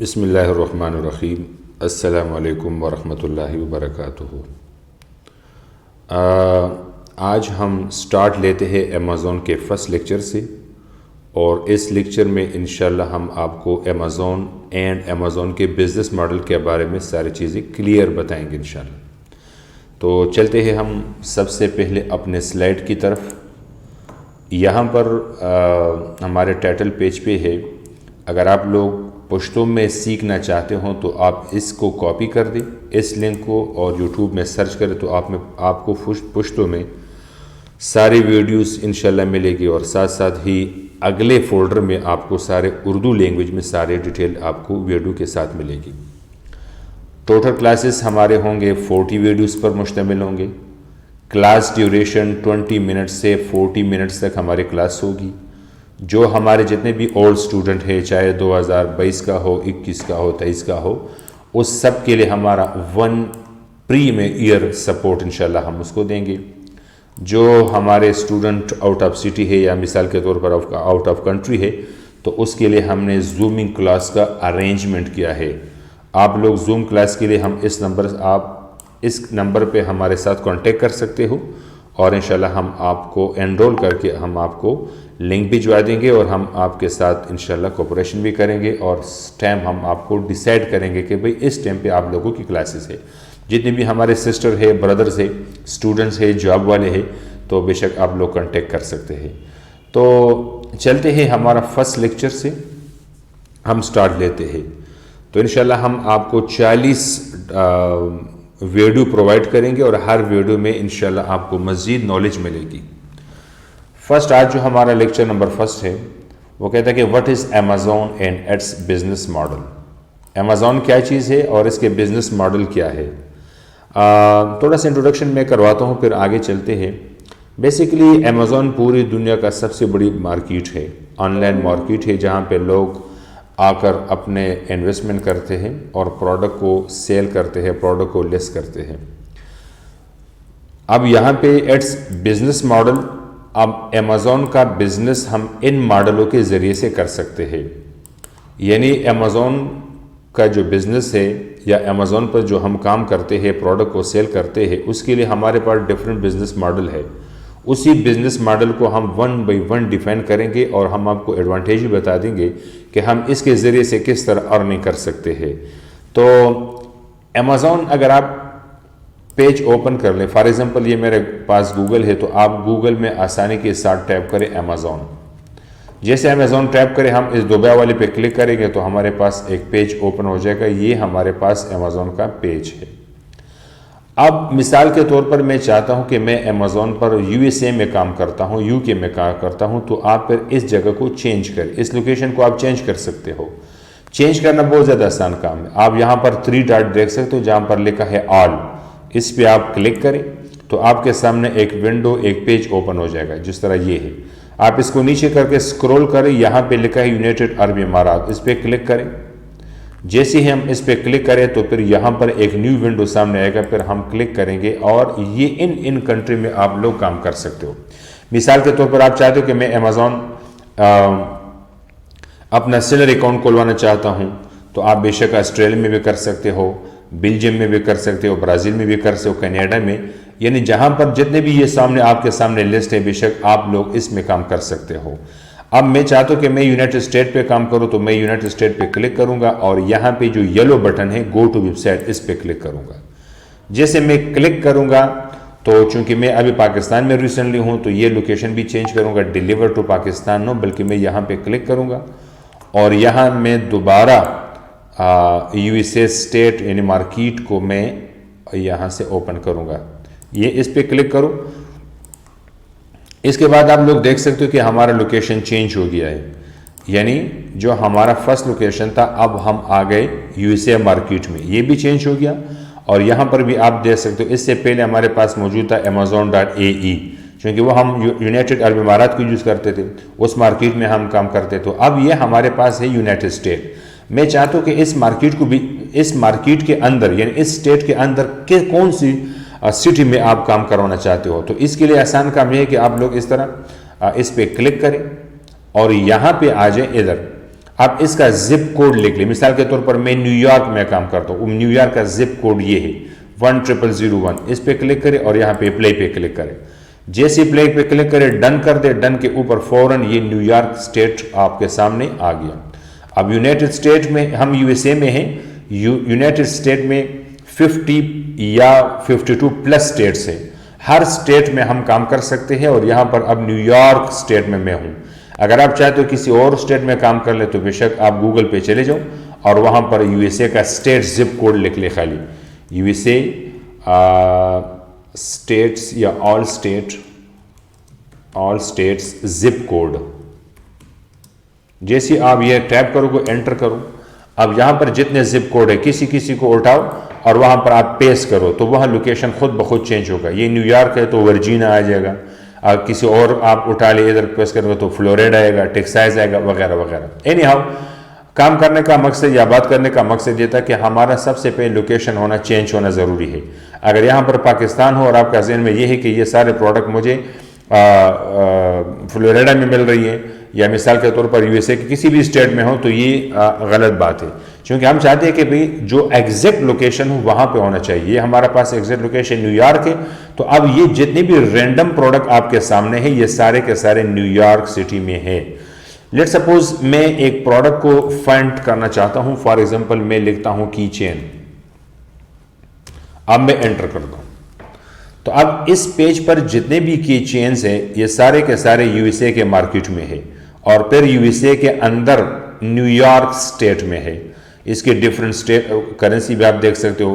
बिस्मिल्लाहिर्रहमानिर्रहीम। अस्सलामु अलैकुम वरहमतुल्लाहि वबरकातुहू। आज हम स्टार्ट लेते हैं अमेज़ॉन के फर्स्ट लेक्चर से, और इस लेक्चर में इंशाल्लाह हम आपको अमेज़ॉन एंड अमेज़ॉन के बिज़नेस मॉडल के बारे में सारी चीज़ें क्लियर बताएंगे इंशाल्लाह। तो चलते हैं हम सबसे पहले अपने स्लाइड की तरफ। यहाँ पर हमारे टाइटल पेज पे है। अगर आप लोग पश्तो में सीखना चाहते हो तो आप इसको कॉपी कर दें, इस लिंक को, और यूट्यूब में सर्च करें तो आपको पश्तो में सारी वीडियोस इंशाल्लाह मिलेगी, और साथ साथ ही अगले फोल्डर में आपको सारे उर्दू लैंग्वेज में सारे डिटेल आपको वीडियो के साथ मिलेगी। टोटल क्लासेस हमारे होंगे 40 वीडियोस पर मुश्तमिल होंगे। क्लास ड्यूरेशन 20 मिनट से 40 मिनट्स तक हमारी क्लास होगी। जो हमारे जितने भी ओल्ड स्टूडेंट है, चाहे 2022 का हो, 21 का हो, 23 का हो, उस सब के लिए हमारा 1 प्री में ईयर सपोर्ट इंशाल्लाह हम उसको देंगे। जो हमारे स्टूडेंट आउट ऑफ सिटी है या मिसाल के तौर पर आउट ऑफ कंट्री है, तो उसके लिए हमने जूमिंग क्लास का अरेंजमेंट किया है। आप लोग जूम क्लास के लिए आप इस नंबर पे हमारे साथ कांटेक्ट कर सकते हो, और इंशाल्लाह हम आपको एनरोल करके हम आपको लिंक भिजवा देंगे, और हम आपके साथ इंशाल्लाह कोऑपरेशन भी करेंगे, और टाइम हम आपको डिसाइड करेंगे कि भाई इस टाइम पे आप लोगों की क्लासेस है। जितने भी हमारे सिस्टर है, ब्रदर्स है, स्टूडेंट्स है, जॉब वाले हैं, तो बेशक आप लोग कांटेक्ट कर सकते हैं। तो चलते हैं हमारा फर्स्ट लेक्चर से हम स्टार्ट लेते हैं। तो इंशाल्लाह हम आपको 40 वीडियो प्रोवाइड करेंगे, और हर वीडियो में इंशाल्लाह आपको मज़ीद नॉलेज मिलेगी। फर्स्ट आज जो हमारा लेक्चर नंबर फर्स्ट है वो कहता है कि what is Amazon and it's business model. Amazon क्या चीज़ है और इसके बिजनेस मॉडल क्या है। थोड़ा सा इंट्रोडक्शन मैं करवाता हूँ, फिर आगे चलते हैं। बेसिकली अमेज़ॉन पूरी दुनिया का सबसे बड़ी मार्केट है, ऑनलाइन मार्केट है, जहाँ पे लोग आकर अपने इन्वेस्टमेंट करते हैं और प्रोडक्ट को सेल करते हैं, प्रोडक्ट को लिस्ट करते हैं। अब यहाँ पे इट्स बिजनेस मॉडल, अब अमेज़ॉन का बिजनेस हम इन मॉडलों के ज़रिए से कर सकते हैं। यानी अमेज़ॉन का जो बिज़नेस है या अमेज़ॉन पर जो हम काम करते हैं, प्रोडक्ट को सेल करते हैं, उसके लिए हमारे पास डिफरेंट बिजनेस मॉडल है। उसी बिजनेस मॉडल को हम 1 बाय 1 डिफाइन करेंगे, और हम आपको एडवांटेज भी बता देंगे कि हम इसके ज़रिए से किस तरह अर्निंग कर सकते हैं। तो अमेज़ॉन अगर आप पेज ओपन कर लें, फॉर एग्जांपल ये मेरे पास गूगल है, तो आप गूगल में आसानी के साथ टाइप करें अमेज़ॉन। जैसे अमेज़ॉन टाइप करें, हम इस दोबारा वाले पे क्लिक करेंगे तो हमारे पास एक पेज ओपन हो जाएगा। ये हमारे पास अमेज़ॉन का पेज है। अब मिसाल के तौर पर मैं चाहता हूं कि मैं अमेज़ॉन पर यूएसए में काम करता हूं, यूके में काम करता हूं, तो आप फिर इस जगह को चेंज करें, इस लोकेशन को आप चेंज कर सकते हो। चेंज करना बहुत ज़्यादा आसान काम है। आप यहाँ पर 3 डॉट देख सकते हो, जहाँ पर लिखा है ऑल, इस पे आप क्लिक करें तो आपके सामने एक विंडो, एक पेज ओपन हो जाएगा, जिस तरह ये है। आप इसको नीचे करके स्क्रॉल करें, यहाँ पे लिखा है यूनाइटेड अरब इमारात, इस पे क्लिक करें। जैसे ही हम इस पे क्लिक करें तो फिर यहाँ पर एक न्यू विंडो सामने आएगा, फिर हम क्लिक करेंगे, और ये इन कंट्री में आप लोग काम कर सकते हो। मिसाल के तौर पर आप चाहते हो कि मैं अमेज़ॉन अपना सैलरी अकाउंट खुलवाना चाहता हूँ, तो आप बेशक ऑस्ट्रेलिया में भी कर सकते हो, बेल्जियम में भी कर सकते हो, ब्राज़ील में भी कर सकते हो, कनाडा में, यानी जहाँ पर जितने भी ये आपके सामने लिस्ट है, बेशक आप लोग इसमें काम कर सकते हो। अब मैं चाहता हूँ कि मैं यूनाइटेड स्टेट पे काम करूँ, तो मैं यूनाइटेड स्टेट पे क्लिक करूँगा, और यहाँ पे जो येलो बटन है गो टू वेबसाइट, इस पे क्लिक करूँगा। जैसे मैं क्लिक करूँगा तो चूँकि मैं अभी पाकिस्तान में रिसेंटली हूँ, तो ये लोकेशन भी चेंज करूँगा, डिलीवर टू पाकिस्तान नो, बल्कि मैं यहाँ पे क्लिक करूँगा, और यहाँ मैं दोबारा यूएसए स्टेट यानी मार्केट को मैं यहाँ से ओपन करूँगा। ये इस पे क्लिक करो। इसके बाद आप लोग देख सकते हो कि हमारा लोकेशन चेंज हो गया है, यानी जो हमारा फर्स्ट लोकेशन था, अब हम आ गए यूएसए मार्केट में, ये भी चेंज हो गया। और यहाँ पर भी आप देख सकते हो, इससे पहले हमारे पास मौजूद था amazon.ae, क्योंकि वो हम यूनाइटेड अरब इमारात को यूज़ करते थे, उस मार्केट में हम काम करते थे। तो अब ये हमारे पास है यूनाइटेड स्टेट। मैं चाहता हूँ कि इस मार्केट को भी, इस मार्केट के अंदर यानी इस स्टेट के अंदर कौन सी सिटी में आप काम करवाना चाहते हो। तो इसके लिए आसान काम यह है कि आप लोग इस तरह इस पे क्लिक करें और यहाँ पे आ जाए। इधर आप इसका जिप कोड लिख लें। मिसाल के तौर पर मैं न्यूयॉर्क में काम करता हूँ, न्यूयॉर्क का जिप कोड ये है 10001। इस पे क्लिक करें और यहाँ पे प्ले पे क्लिक करें। जैसे प्ले पे क्लिक करें, डन कर दे, डन के ऊपर फौरन ये न्यूयॉर्क स्टेट आपके सामने आ गया। अब यूनाइटेड स्टेट में, हम यूएसए में हैं, यूनाइटेड स्टेट में 50 या 52 प्लस स्टेट्स हैं। हर स्टेट में हम काम कर सकते हैं और यहाँ पर अब न्यूयॉर्क स्टेट में मैं हूँ। अगर आप चाहते हो किसी और स्टेट में काम कर ले तो बेशक आप गूगल पे चले जाओ और वहाँ पर यूएसए का स्टेट जिप कोड लिख ले, खाली यूएसए स्टेट्स या ऑल स्टेट्स जिप कोड। जैसे आप ये टैप करोगे, एंटर करो, अब यहाँ पर जितने जिप कोड है किसी किसी को उठाओ और वहाँ पर आप पेस्ट करो तो वह लोकेशन खुद ब खुद चेंज होगा। ये न्यूयॉर्क है तो वर्जीनिया आ जाएगा, और किसी और आप उठा ले इधर पेस्ट करोगे तो फ्लोरिडा आएगा, टेक्सास आएगा, वगैरह वगैरह। एनी हाउ, काम करने का मकसद या बात करने का मकसद ये था कि हमारा सबसे पहले लोकेशन होना, चेंज होना ज़रूरी है। अगर यहाँ पर पाकिस्तान हो और आपका जहन में ये है कि ये सारे प्रोडक्ट मुझे फ्लोरिडा में मिल रही है या मिसाल के तौर पर यूएसए के किसी भी स्टेट में हो, तो ये गलत बात है, क्योंकि हम चाहते हैं कि भाई जो एग्जैक्ट लोकेशन हो वहाँ पे होना चाहिए। हमारा पास एग्जैक्ट लोकेशन न्यूयॉर्क है, तो अब ये जितने भी रैंडम प्रोडक्ट आपके सामने है ये सारे के सारे न्यूयॉर्क सिटी में है। लेट सपोज मैं एक प्रोडक्ट को फाइंड करना चाहता हूँ, फॉर एग्जांपल मैं लिखता हूँ की चेन। अब मैं एंटर करता हूँ तो अब इस पेज पर जितने भी की चेन्स है ये सारे के सारे यूएसए के मार्केट में है और फिर यूएसए के अंदर न्यूयॉर्क स्टेट में है। इसके डिफरेंट स्टेट करेंसी भी आप देख सकते हो,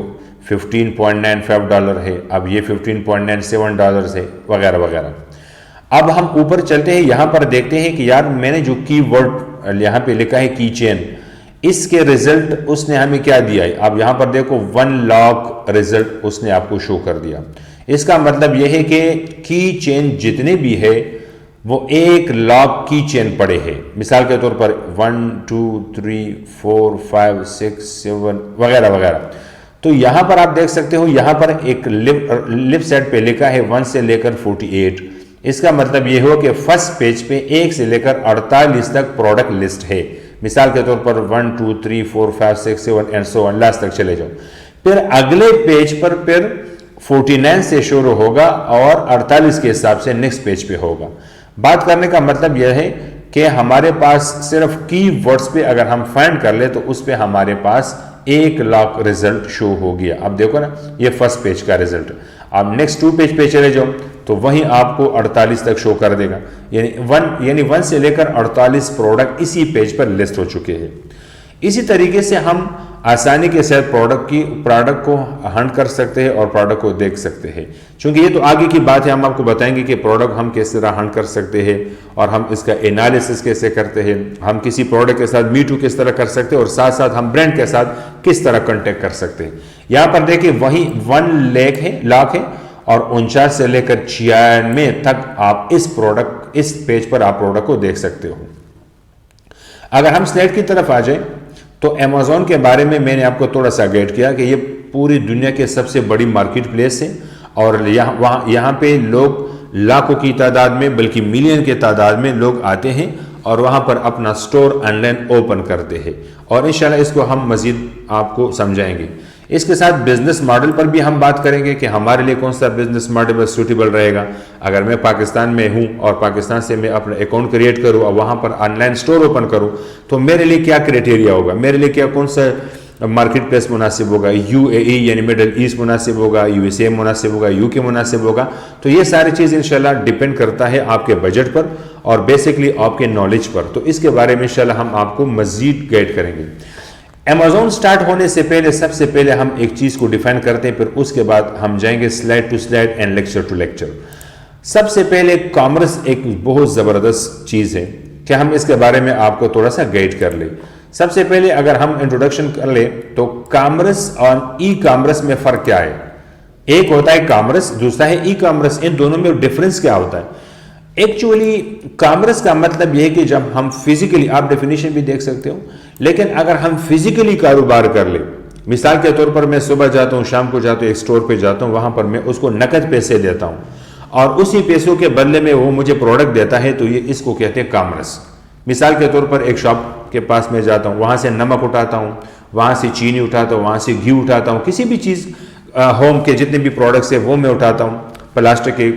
$15.95 है, अब ये $15.97 है, वगैरह वगैरह। अब हम ऊपर चलते हैं, यहाँ पर देखते हैं कि यार मैंने जो कीवर्ड यहाँ पे लिखा है की चेन, इसके रिजल्ट उसने हमें क्या दिया है। अब यहाँ पर देखो 1 लाख रिजल्ट उसने आपको शो कर दिया। इसका मतलब यह है कि की चेन जितने भी है वो 1 लाख की चेन पड़े हैं। मिसाल के तौर पर 1 2 3 4 5 6 7 वगैरह वगैरह। तो यहां पर आप देख सकते हो, यहां पर एक लेफ्ट साइड पे लिखा है 1 से लेकर 48। इसका मतलब यह हो कि फर्स्ट पेज पे 1 से लेकर 48 तक प्रोडक्ट लिस्ट है। मिसाल के तौर पर 1 2 3 4 5 6 7 एंड सो ऑन लास्ट तक चले जाओ। फिर अगले पेज पर फिर 49 से शुरू होगा और 48 के हिसाब से नेक्स्ट पेज पे होगा। बात करने का मतलब यह है कि हमारे पास सिर्फ कीवर्ड्स पे अगर हम फाइंड कर ले तो उस पे हमारे पास 1 लाख रिजल्ट शो हो गया। अब देखो ना, ये फर्स्ट पेज का रिजल्ट। अब नेक्स्ट 2 पेज पे चले जाओ तो वहीं आपको 48 तक शो कर देगा, यानी 1 से लेकर 48 प्रोडक्ट इसी पेज पर लिस्ट हो चुके हैं। इसी तरीके से हम आसानी के साथ प्रोडक्ट को हंट कर सकते हैं और प्रोडक्ट को देख सकते हैं। क्योंकि ये तो आगे की बात है, हम आपको बताएंगे कि प्रोडक्ट हम किस तरह हंट कर सकते हैं और हम इसका एनालिसिस कैसे करते हैं, हम किसी प्रोडक्ट के साथ मीटू किस तरह कर सकते हैं और साथ साथ हम ब्रांड के साथ किस तरह कांटेक्ट कर सकते हैं। यहाँ पर देखिए वही 1 लाख है और 49 से लेकर 96 तक आप इस पेज पर आप प्रोडक्ट को देख सकते हो। अगर हम स्लाइड की तरफ आ जाए तो अमेज़ॉन के बारे में मैंने आपको थोड़ा सा गाइड किया कि ये पूरी दुनिया के सबसे बड़ी मार्केट प्लेस है और यहाँ पे लोग लाखों की तादाद में बल्कि मिलियन के तादाद में लोग आते हैं और वहाँ पर अपना स्टोर ऑनलाइन ओपन करते हैं और इंशाल्लाह इसको हम मज़ीद आपको समझाएंगे। इसके साथ बिजनेस मॉडल पर भी हम बात करेंगे कि हमारे लिए कौन सा बिजनेस मॉडल सूटेबल रहेगा। अगर मैं पाकिस्तान में हूं और पाकिस्तान से मैं अपना अकाउंट क्रिएट करूं और वहां पर ऑनलाइन स्टोर ओपन करूं तो मेरे लिए क्या क्राइटेरिया होगा, मेरे लिए क्या कौन सा मार्केट प्लेस मुनासिब होगा, यूएई यानी मिडल ईस्ट मुनासिब होगा, यूएसए मुनासिब होगा, यूके मुनासिब होगा। तो ये सारी चीज़ इंशाल्लाह डिपेंड करता है आपके बजट पर और बेसिकली आपके नॉलेज पर। तो इसके बारे में इंशाल्लाह हम आपको मज़ीद गाइड करेंगे। अमेज़ॉन स्टार्ट होने से पहले सबसे पहले हम एक चीज़ को डिफाइन करते हैं, फिर उसके बाद हम जाएंगे slide to slide and lecture to lecture. सबसे पहले कॉमर्स एक बहुत ज़बरदस्त चीज़ है कि हम इसके बारे में आपको थोड़ा सा गाइड कर ले। सबसे पहले अगर हम इंट्रोडक्शन कर ले तो कॉमर्स और ई कॉमर्स में फ़र्क क्या है। एक होता है कॉमर्स, दूसरा है ई कॉमर्स। इन दोनों में डिफरेंस क्या होता है? एक्चुअली कॉमर्स का मतलब यह है कि जब हम फिजिकली, आप डेफिनेशन भी देख सकते हो, लेकिन अगर हम फिजिकली कारोबार कर ले, मिसाल के तौर पर मैं सुबह जाता हूँ, शाम को जाता हूँ, एक स्टोर पे जाता हूँ, वहां पर मैं उसको नकद पैसे देता हूँ और उसी पैसों के बदले में वो मुझे प्रोडक्ट देता है, तो ये इसको कहते हैं कॉमर्स। मिसाल के तौर पर एक शॉप के पास मैं जाता हूँ, वहाँ से नमक उठाता हूँ, वहाँ से चीनी उठाता हूँ, वहाँ से घी उठाता हूँ, किसी भी चीज़ होम के जितने भी प्रोडक्ट्स है वो मैं उठाता हूँ, प्लास्टिक के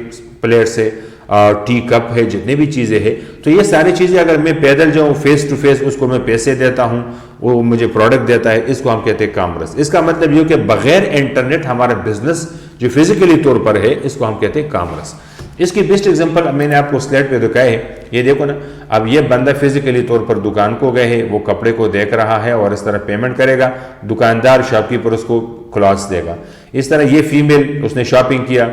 प्लेट से, टी कप है, जितने भी चीज़ें हैं, तो ये सारी चीज़ें अगर मैं पैदल जाऊँ फेस टू फेस, उसको मैं पैसे देता हूँ, वो मुझे प्रोडक्ट देता है, इसको हम कहते हैं कामर्स। इसका मतलब ये कि बगैर इंटरनेट हमारा बिजनेस जो फिजिकली तौर पर है, इसको हम कहते हैं कामर्स। इसकी बेस्ट एग्जांपल मैंने आपको स्लाइड पे दिखाए है, ये देखो ना, अब ये बंदा फिजिकली तौर पर दुकान को गए है, वो कपड़े को देख रहा है और इस तरह पेमेंट करेगा, दुकानदार शॉपकीपर उसको क्लॉथ्स देगा। इस तरह ये फीमेल, उसने शॉपिंग किया,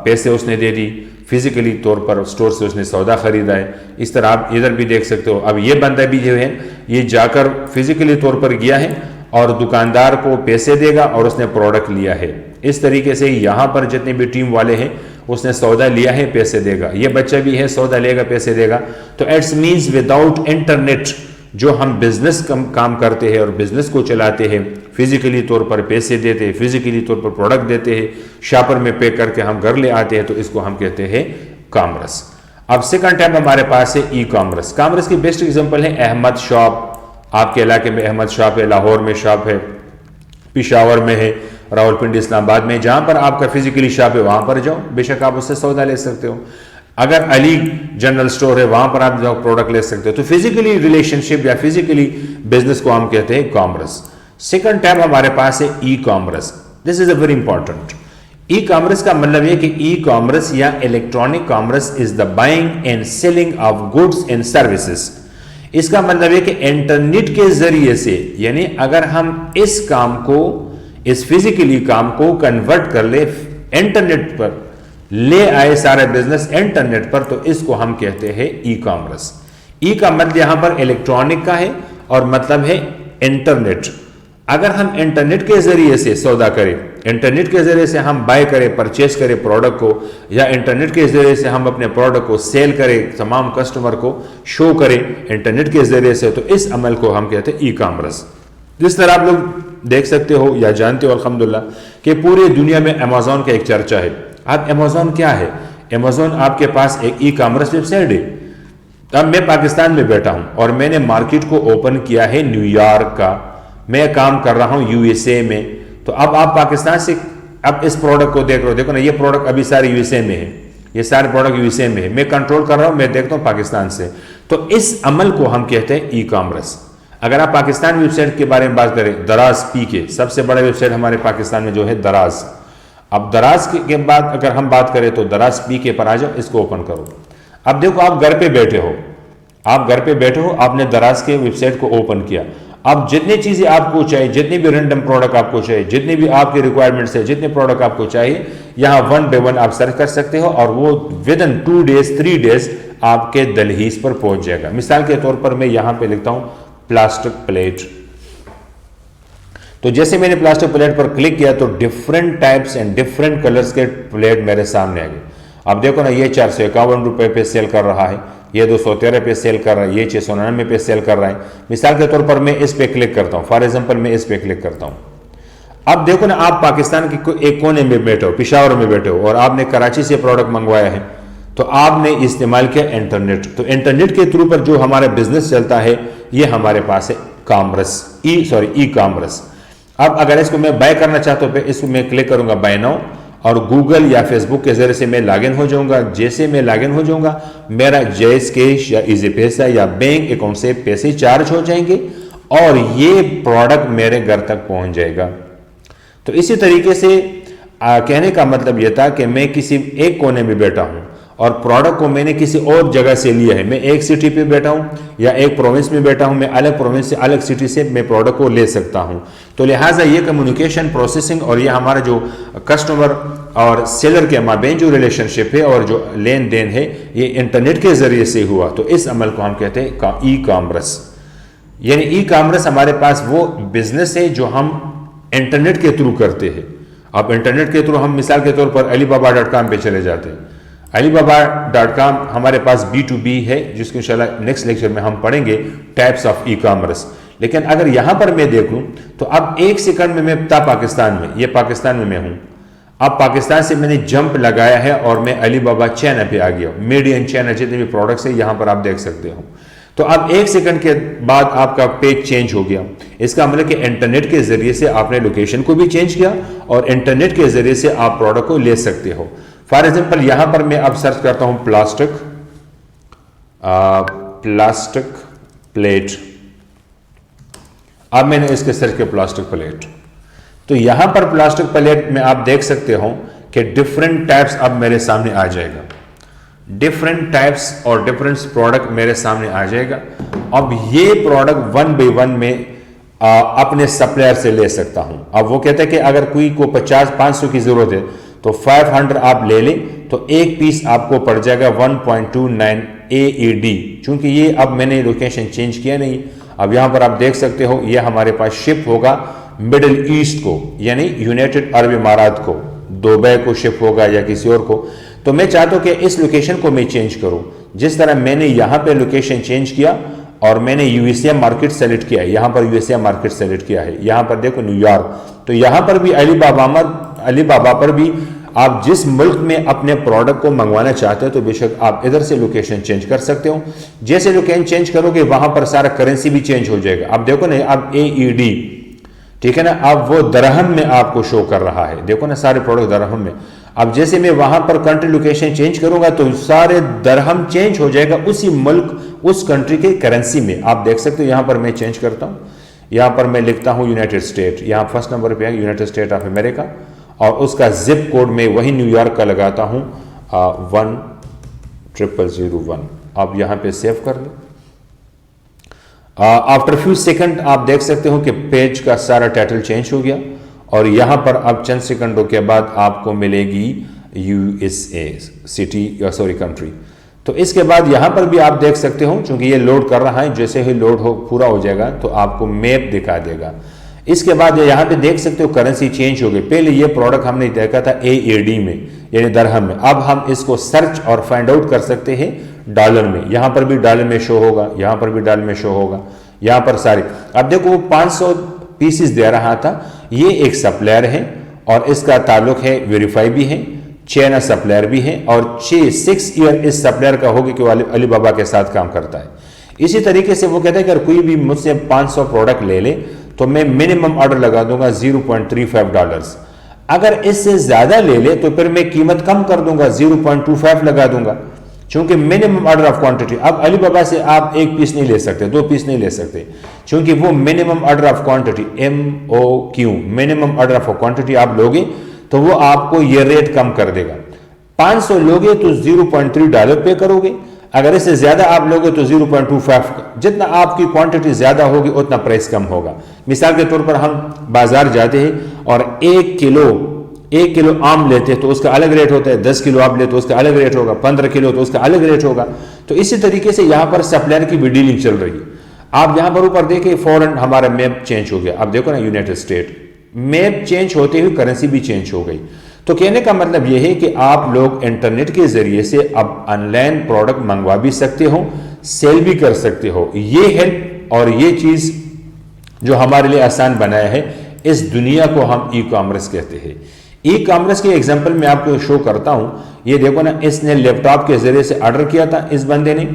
पैसे उसने दे दी, फिजिकली तौर पर स्टोर से उसने सौदा खरीदा है। इस तरह आप इधर भी देख सकते हो। अब ये बंदा भी जो है ये जाकर फिजिकली तौर पर गया है और दुकानदार को पैसे देगा और उसने प्रोडक्ट लिया है। इस तरीके से यहाँ पर जितने भी टीम वाले हैं, उसने सौदा लिया है, पैसे देगा। ये बच्चा भी है, सौदा लेगा, पैसे देगा। तो इट्स मीन्स विदाउट इंटरनेट जो हम बिजनेस काम करते हैं और बिजनेस को चलाते हैं, फिजिकली तौर पर पैसे देते हैं, फिजिकली तौर पर प्रोडक्ट देते हैं, शॉपर में पे करके हम घर ले आते हैं, तो इसको हम कहते हैं कॉमर्स। अब सेकंड टाइप हमारे पास है ई कॉमर्स। कॉमर्स की बेस्ट एग्जांपल है अहमद शॉप। आपके इलाके में अहमद शॉप है, लाहौर में शॉप है, पिशावर में है, रावलपिंडी इस्लामाबाद में, जहां पर आपका फिजिकली शॉप है वहां पर जाओ, बेशक आप उससे सौदा ले सकते हो। अगर अली जनरल स्टोर है, वहां पर आप जाओ प्रोडक्ट ले सकते हो। तो फिजिकली रिलेशनशिप या फिजिकली बिजनेस को हम कहते हैं कॉमर्स। सेकंड टैब हमारे पास है e commerce. This is a very important. E commerce का मतलब है कि ई कॉमर्स या electronic commerce is the buying and selling of goods and services. इसका मतलब है कि इंटरनेट के जरिए से, यानी अगर हम इस काम को, इस फिजिकली काम को कन्वर्ट कर ले, इंटरनेट पर ले आए सारा बिजनेस इंटरनेट पर, तो इसको हम कहते हैं ई कॉमर्स। ई का मतलब यहां पर इलेक्ट्रॉनिक का है और मतलब है इंटरनेट। अगर हम इंटरनेट के जरिए से सौदा करें, इंटरनेट के जरिए से हम बाय करें, परचेस करें प्रोडक्ट को, या इंटरनेट के जरिए से हम अपने प्रोडक्ट को सेल करें, तमाम कस्टमर को शो करें इंटरनेट के जरिए से, तो इस अमल को हम कहते हैं ई कॉमर्स। जिस तरह आप लोग देख सकते हो या जानते हो अल्हम्दुलिल्लाह कि पूरी दुनिया में अमेजोन का एक चर्चा है। अब अमेजोन क्या है? अमेजोन आपके पास एक ई कॉमर्स वेबसाइट है। अब मैं पाकिस्तान में बैठा हूं और मैंने मार्केट को ओपन किया है न्यूयॉर्क का, मैं काम कर रहा हूं यूएसए में। तो अब आप पाकिस्तान से अब इस प्रोडक्ट को देख रहे हो, देखो ना, ये प्रोडक्ट अभी सारे यूएसए में है, ये सारे प्रोडक्ट यूएसए में है, मैं कंट्रोल कर रहा हूं, मैं देखता हूं पाकिस्तान से। तो इस अमल को हम कहते हैं ई कॉमर्स। अगर आप पाकिस्तान वेबसाइट के बारे में बात करें, दराज पी के सबसे बड़ा वेबसाइट हमारे पाकिस्तान में जो है दराज। अब दराज के बाद अगर हम बात करें तो दराज पी के पर आ जाओ, इसको ओपन करो। अब देखो आप घर पे बैठे हो, आप घर पे बैठे हो, आपने दराज के वेबसाइट को ओपन किया। अब जितनी चीजें आपको चाहिए, जितने भी रैंडम प्रोडक्ट आपको चाहिए, जितने भी आपके रिक्वायरमेंट्स है, जितने प्रोडक्ट आपको चाहिए, यहाँ 1 by 1 आप सर्च कर सकते हो और वो विद इन 2 days 3 days आपके दलहीज पर पहुंच जाएगा। मिसाल के तौर पर मैं यहाँ पे लिखता हूँ प्लास्टिक प्लेट। तो जैसे मैंने प्लास्टिक प्लेट पर क्लिक किया तो different types and different colours के प्लेट मेरे सामने आ गए। अब देखो ना, ये 451 रुपए पे सेल कर रहा है, ये 213 पे सेल कर रहा है, ये 699 पे सेल कर रहा है। मिसाल के तौर पर मैं इस पे क्लिक करता हूं, फॉर एग्जांपल मैं इस पे क्लिक करता हूं। अब देखो ना, आप पाकिस्तान के एक कोने में बैठे हो, पिशावर में बैठे हो और आपने कराची से प्रोडक्ट मंगवाया है, तो आपने इस्तेमाल किया इंटरनेट। तो इंटरनेट के थ्रू पर जो हमारा बिजनेस चलता है, ये हमारे पास है कॉमर्स, ई कॉमर्स। अब अगर इसको मैं बाय करना चाहता हूं, इसको मैं क्लिक करूंगा बाय नाउ और गूगल या फेसबुक के जरिए से मैं लॉगिन हो जाऊंगा। जैसे मैं लॉगिन हो जाऊंगा, मेरा जैस कैश या इजी पैसा या बैंक अकाउंट से पैसे चार्ज हो जाएंगे और ये प्रोडक्ट मेरे घर तक पहुंच जाएगा। तो इसी तरीके से कहने का मतलब यह था कि मैं किसी एक कोने में बैठा हूं और प्रोडक्ट को मैंने किसी और जगह से लिया है। मैं एक सिटी पे बैठा हूं या एक प्रोविंस में बैठा हूं, मैं अलग प्रोविंस से अलग सिटी से मैं प्रोडक्ट को ले सकता हूं। तो लिहाजा ये कम्युनिकेशन प्रोसेसिंग और ये हमारा जो कस्टमर और सेलर के माबेन जो रिलेशनशिप है और जो लेन देन है, ये इंटरनेट के जरिए से हुआ। तो इस अमल को हम कहते हैं ई कॉमर्स। यानी ई कॉमर्स हमारे पास वो बिजनेस है जो हम इंटरनेट के थ्रू करते हैं। अब इंटरनेट के थ्रू हम मिसाल के तौर पर alibaba.com पे चले जाते हैं। alibaba.com हमारे पास B2B है, जिसको इंशाल्लाह नेक्स्ट लेक्चर में हम पढ़ेंगे टाइप्स ऑफ ई कॉमर्स। लेकिन अगर यहां पर मैं देखूं तो अब एक सेकंड में मैं था पाकिस्तान में, ये पाकिस्तान में मैं हूं। अब पाकिस्तान से मैंने जंप लगाया है और मैं अलीबाबा चाइना पे आ गया। मेड इन चाइना जितने भी प्रोडक्ट्स है यहां पर आप देख सकते हो। तो अब 1 सेकंड के बाद आपका पेज चेंज हो गया। इसका मतलब कि इंटरनेट के जरिए से आपने लोकेशन को भी चेंज किया और इंटरनेट के जरिए से आप प्रोडक्ट को ले सकते हो। फॉर एग्जांपल यहां पर मैं अब सर्च करता हूं प्लास्टिक प्लेट। अब मैंने इसके सर्च किया प्लास्टिक प्लेट, तो यहां पर प्लास्टिक प्लेट में आप देख सकते हो कि डिफरेंट टाइप्स अब मेरे सामने आ जाएगा, डिफरेंट टाइप्स और डिफरेंट प्रोडक्ट मेरे सामने आ जाएगा। अब ये प्रोडक्ट 1 बाय 1 में अपने सप्लायर से ले सकता हूं। अब वो कहते हैं कि अगर कोई को 50-500 की जरूरत है तो 500 आप ले लें, तो एक पीस आपको पड़ जाएगा 1.29 AED। चूंकि ये अब मैंने लोकेशन चेंज किया नहीं, अब यहां पर आप देख सकते हो ये हमारे पास शिप होगा मिडिल ईस्ट को, यानी यूनाइटेड अरब इमारात को, दुबई को शिप होगा या किसी और को। तो मैं चाहता हूं कि इस लोकेशन को मैं चेंज करूं, जिस तरह मैंने यहां पे लोकेशन चेंज किया और मैंने यूएसए मार्केट सेलेक्ट किया है। यहां पर यूएसए मार्केट सेलेक्ट किया है, यहां पर देखो न्यूयॉर्क। तो यहां पर भी अलीबाबा पर भी आप जिस मुल्क में अपने प्रोडक्ट को मंगवाना चाहते हो तो बेशक आप इधर से लोकेशन चेंज कर सकते हो। जैसे लोकेशन चेंज करोगे वहां पर सारा करेंसी भी चेंज हो जाएगा। अब देखो ना, अब AED, ठीक है ना, अब वो दरहम में आपको शो कर रहा है। देखो ना, सारे प्रोडक्ट दरहम में। अब जैसे मैं वहां पर कंट्री लोकेशन चेंज करूंगा तो सारे दरहम चेंज हो जाएगा उसी मुल्क, उस कंट्री के करेंसी में। आप देख सकते हो यहां पर मैं चेंज करता हूं, यहां पर मैं लिखता हूं यूनाइटेड स्टेट, यहां फर्स्ट नंबर पे है यूनाइटेड स्टेट ऑफ अमेरिका, और उसका जिप कोड में वही न्यूयॉर्क का लगाता हूं 10001। आप यहां पे सेव कर लो। आफ्टर फ्यू सेकंड आप देख सकते हो कि पेज का सारा टाइटल चेंज हो गया और यहां पर अब चंद सेकंडों के बाद आपको मिलेगी USA सिटी या सॉरी कंट्री। तो इसके बाद यहां पर भी आप देख सकते हो, चूंकि ये लोड कर रहा है, जैसे ही लोड हो पूरा हो जाएगा तो आपको मैप दिखा देगा। इसके बाद यहां पे देख सकते हो करेंसी चेंज हो गई। पहले ये प्रोडक्ट हमने देखा था AED में, यानी दरहम में। अब हम इसको सर्च और फाइंड आउट कर सकते हैं डॉलर में। यहां पर भी डॉलर में शो होगा, यहां पर भी डॉलर में शो होगा, यहां पर सारे। अब देखो 500 पीसेस दे रहा था। ये एक सप्लायर है और इसका ताल्लुक है वेरीफाई भी है, चाइना सप्लायर भी है और 6 ईयर इस सप्लायर का होगी कि वो अलीबाबा के साथ काम करता है। इसी तरीके से वो कहता है कि अगर कोई भी मुझसे 500 प्रोडक्ट ले ले तो मैं मिनिमम ऑर्डर लगा दूंगा $0.35। अगर इससे ज्यादा ले ले तो फिर मैं कीमत कम कर दूंगा, 0.25 लगा दूंगा, क्योंकि मिनिमम ऑर्डर ऑफ क्वांटिटी। अब अलीबाबा से आप 1 पीस नहीं ले सकते, 2 पीस नहीं ले सकते, क्योंकि वो minimum order of quantity MOQ, minimum order of quantity आप लोगे तो वो आपको ये रेट कम कर देगा। 500 लोगे तो $0.3 पे करोगे, अगर इससे ज्यादा आप लोगे तो 0.25। जितना आपकी क्वांटिटी ज्यादा होगी उतना प्राइस कम होगा। मिसाल के तौर पर हम बाजार जाते हैं और 1 किलो आम लेते हैं तो उसका अलग रेट होता है, 10 किलो आप लेते तो उसका अलग रेट होगा, 15 किलो तो उसका अलग रेट होगा। तो इसी तरीके से यहां पर सप्लायर की भी डीलिंग चल रही है। आप यहां पर ऊपर देखिए फौरन हमारा मैप चेंज हो गया। अब देखो ना, यूनाइटेड स्टेट मैप चेंज होते हुए करेंसी भी चेंज हो गई। तो कहने का मतलब यह है कि आप लोग इंटरनेट के जरिए से अब ऑनलाइन प्रोडक्ट मंगवा भी सकते हो, सेल भी कर सकते हो। ये हेल्प और ये चीज जो हमारे लिए आसान बनाया है, इस दुनिया को हम ई-कॉमर्स कहते हैं। ई-कॉमर्स के एग्जांपल में आपको शो करता हूं। ये देखो ना, इसने लैपटॉप के जरिए से ऑर्डर किया था इस बंदे ने,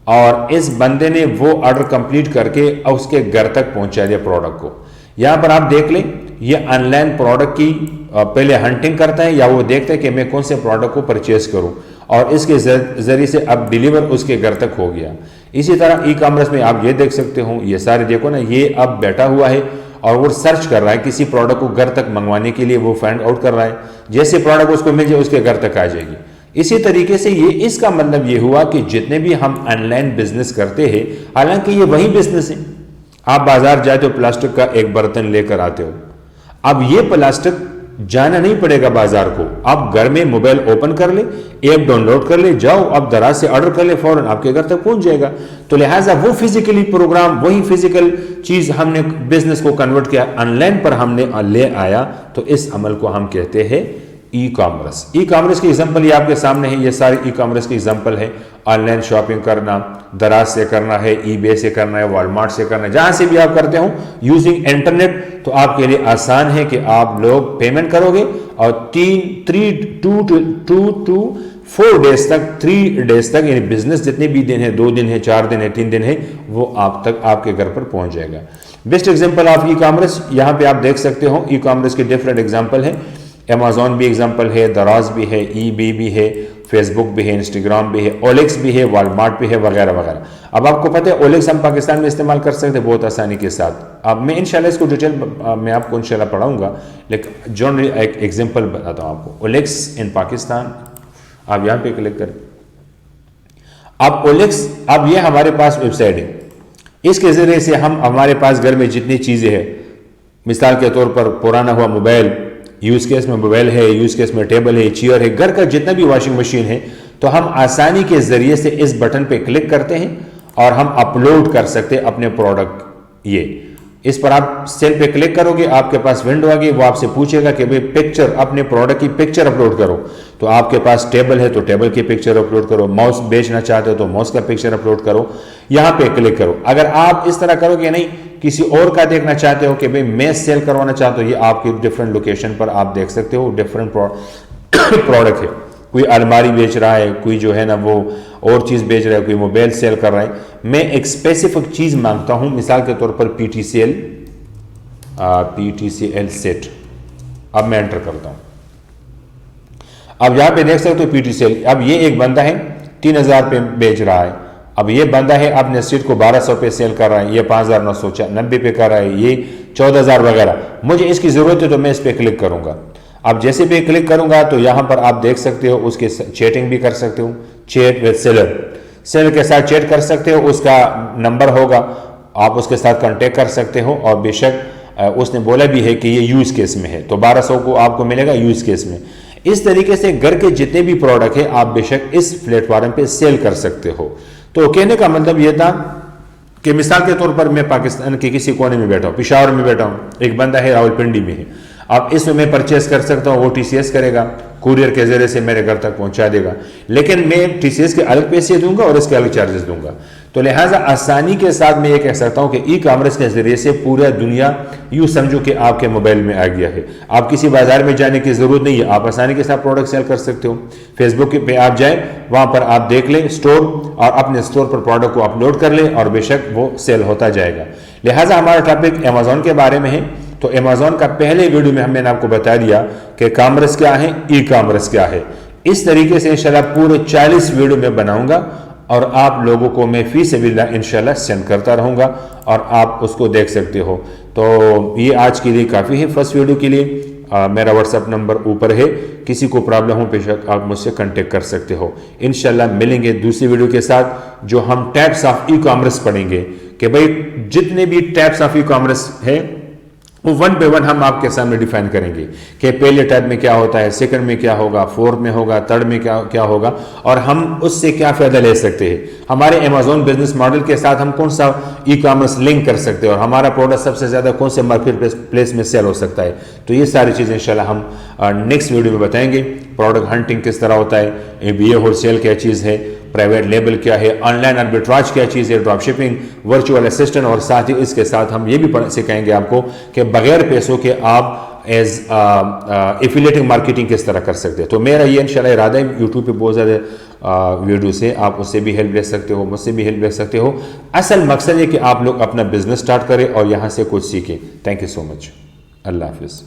और इस बंदे ने वो ऑर्डर कंप्लीट करके उसके घर तक पहुंचा दिया प्रोडक्ट को। यहां पर आप देख लें, ये ऑनलाइन प्रोडक्ट की पहले हंटिंग करता है या वो देखता है कि मैं कौन से प्रोडक्ट को परचेज करूं, और इसके जरिए से अब डिलीवर उसके घर तक हो गया। इसी तरह ई-कॉमर्स में आप ये देख सकते हो, ये सारे देखो ना, ये अब बैठा हुआ है और वो सर्च कर रहा है किसी प्रोडक्ट को घर तक मंगवाने के लिए, वो फाइंड आउट कर रहा है। जैसे प्रोडक्ट उसको मिल जाए उसके घर तक आ जाएगी। इसी तरीके से ये, इसका मतलब ये हुआ कि जितने भी हम ऑनलाइन बिजनेस करते हैं, हालांकि ये वही बिजनेस है। आप बाजार जाते हो, प्लास्टिक का एक बर्तन लेकर आते हो, अब ये प्लास्टिक जाना नहीं पड़ेगा बाजार को, आप घर में मोबाइल ओपन कर ले, ऐप डाउनलोड कर ले, जाओ अब दराज से ऑर्डर कर ले, फौरन आपके घर तक पहुंच जाएगा। तो लिहाजा वो फिजिकली प्रोग्राम, वही फिजिकल चीज हमने बिजनेस को कन्वर्ट किया, ऑनलाइन पर हमने ले आया, तो इस अमल को हम कहते हैं ई-कॉमर्स। ई-कॉमर्स की एग्जांपल ये आपके सामने है, ये सारे ई-कॉमर्स की एग्जांपल है। ऑनलाइन शॉपिंग करना, दराज से करना है, ईबे से करना है, वॉलमार्ट से करना है, जहां से भी आप करते हो यूजिंग इंटरनेट, तो आपके लिए आसान है कि आप लोग पेमेंट करोगे और 2 to 4 डेज तक, 3 डेज तक, यानी बिजनेस जितने भी दिन है, 2 दिन है, 4 दिन है, 3 दिन है, वो आप तक आपके घर पर पहुंच जाएगा। Best example of e commerce यहाँ पे आप देख सकते हो। ई कॉमर्स के डिफरेंट एग्जांपल है, अमेजोन भी एग्जांपल है, दराज भी है, ईबे भी है, फेसबुक भी है, इंस्टाग्राम भी है, ओलेक्स भी है, वॉलमार्ट भी है, वगैरह वगैरह। अब आपको पता है ओलेक्स हम पाकिस्तान में इस्तेमाल कर सकते हैं बहुत आसानी के साथ। अब मैं इंशाल्लाह इसको डिटेल मैं आपको इंशाल्लाह पढ़ाऊंगा, लेकिन जो एक एग्जांपल बताता हूँ आपको। ओलेक्स इन पाकिस्तान, आप यहाँ पे क्लिक करें। अब ओलेक्स, अब ये हमारे पास वेबसाइट है, इसके जरिए से हम हमारे पास घर में जितनी चीज़ें हैं, मिसाल के तौर पर पुराना हुआ मोबाइल, यूज़ केस में मोबाइल है, यूज़ केस में टेबल है, चेयर है, घर का जितना भी वॉशिंग मशीन है, तो हम आसानी के ज़रिए से इस बटन पे क्लिक करते हैं और हम अपलोड कर सकते हैं अपने प्रोडक्ट। ये इस पर आप सेल पे क्लिक करोगे, आपके पास विंडो आ गई, वो आपसे पूछेगा कि भाई पिक्चर, अपने प्रोडक्ट की पिक्चर अपलोड करो। तो आपके पास टेबल है तो टेबल की पिक्चर अपलोड करो, माउस बेचना चाहते हो तो माउस का पिक्चर अपलोड करो, यहाँ पे क्लिक करो। अगर आप इस तरह करोगे, नहीं किसी और का देखना चाहते हो कि भाई मैं सेल करवाना चाहता हूँ, ये आपकी डिफरेंट लोकेशन पर आप देख सकते हो, डिफरेंट प्रोडक्ट है। कोई अलमारी बेच रहा है, कोई जो है ना वो और चीज़ बेच रहा है, कोई मोबाइल सेल कर रहा है। मैं एक स्पेसिफिक चीज़ मांगता हूँ, मिसाल के तौर पर PTCL सेट। अब मैं एंटर करता हूँ। अब यहाँ पे देख सकते हो PTCL। अब ये एक बंदा है 3000 पे बेच रहा है। अब ये बंदा है अपने सीट को 1200 पे सेल कर रहा है, ये 5990 पे कर रहा है, ये 14000 वगैरह। मुझे इसकी ज़रूरत है तो मैं इस पर क्लिक करूँगा। अब जैसे भी क्लिक करूंगा तो यहाँ पर आप देख सकते हो उसके चैटिंग भी कर सकते हो, चैट विद सेलर, सेलर के साथ चैट कर सकते हो, उसका नंबर होगा, आप उसके साथ कांटेक्ट कर सकते हो। और बेशक उसने बोला भी है कि ये यूज़ केस में है, तो 1200 को आपको मिलेगा यूज़ केस में। इस तरीके से घर के जितने भी प्रोडक्ट है आप बेशक इस प्लेटफॉर्म पे सेल कर सकते हो। तो कहने का मतलब ये था कि मिसाल के तौर पर मैं पाकिस्तान के किसी कोने में बैठा हूँ, पिशावर में बैठा हूँ, एक बंदा है रावलपिंडी में है, अब इसमें मैं परचेस कर सकता हूँ, वो TCS करेगा, कुरियर के जरिए से मेरे घर तक पहुंचा देगा, लेकिन मैं TCS के अलग पैसे दूंगा और इसके अलग चार्जेस दूंगा। तो लिहाजा आसानी के साथ मैं ये कह सकता हूँ कि ई कॉमर्स के जरिए से पूरा दुनिया यूँ समझो कि आपके मोबाइल में आ गया है। आप किसी बाजार में जाने की ज़रूरत नहीं है, आप आसानी के साथ प्रोडक्ट सेल कर सकते हो। फेसबुक पे आप जाएँ, वहाँ पर आप देख लें स्टोर, और अपने स्टोर पर प्रोडक्ट को अपलोड कर लें और बेशक वो सेल होता जाएगा। लिहाजा हमारा टॉपिक अमेजोन के बारे में है। तो अमेजोन का पहले वीडियो में मैंने आपको बता दिया कि कॉमर्स क्या है, ई कॉमर्स क्या है। इस तरीके से इंशाल्लाह पूरे 40 वीडियो में बनाऊंगा और आप लोगों को मैं फी सबिलिल्लाह इंशाल्लाह सेंड करता रहूंगा और आप उसको देख सकते हो। तो ये आज के लिए काफ़ी है, फर्स्ट वीडियो के लिए। मेरा व्हाट्सअप नंबर ऊपर है, किसी को प्रॉब्लम हो बेशक आप मुझसे कांटेक्ट कर सकते हो। इंशाल्लाह मिलेंगे दूसरी वीडियो के साथ, जो हम टाइप्स ऑफ ई कॉमर्स पढ़ेंगे कि भाई जितने भी टाइप्स ऑफ ई कॉमर्स है वो 1 बाय 1 हम आपके सामने डिफाइन करेंगे कि पहले टाइप में क्या होता है, सेकंड में क्या होगा, फोर्थ में होगा, थर्ड में क्या होगा, और हम उससे क्या फ़ायदा ले सकते हैं। हमारे अमेजोन बिजनेस मॉडल के साथ हम कौन सा ई कॉमर्स लिंक कर सकते हैं और हमारा प्रोडक्ट सबसे ज़्यादा कौन से मार्केट प्लेस में सेल हो सकता है। तो ये सारी चीज़ें इंशाल्लाह हम नेक्स्ट वीडियो में बताएंगे। प्रोडक्ट हंटिंग किस तरह होता है, ये होलसेल क्या चीज़ है, प्राइवेट लेबल क्या है, ऑनलाइन आर्बिट्राज क्या चीज़ है, ड्रॉप शिपिंग, वर्चुअल असिस्टेंट, और साथ ही इसके साथ हम ये भी सिखाएंगे आपको कि बगैर पैसों के आप एज एफिलिएटिंग मार्केटिंग किस तरह कर सकते हैं। तो मेरा ये इंशाल्लाह इरादा है, यूट्यूब पे बहुत ज़्यादा वीडियो से आप उससे भी हेल्प ले सकते हो, मुझसे भी हेल्प ले सकते हो। असल मकसद है कि आप लोग अपना बिजनेस स्टार्ट करें और यहाँ से कुछ सीखें। Thank you so much. Allah हाफिज़।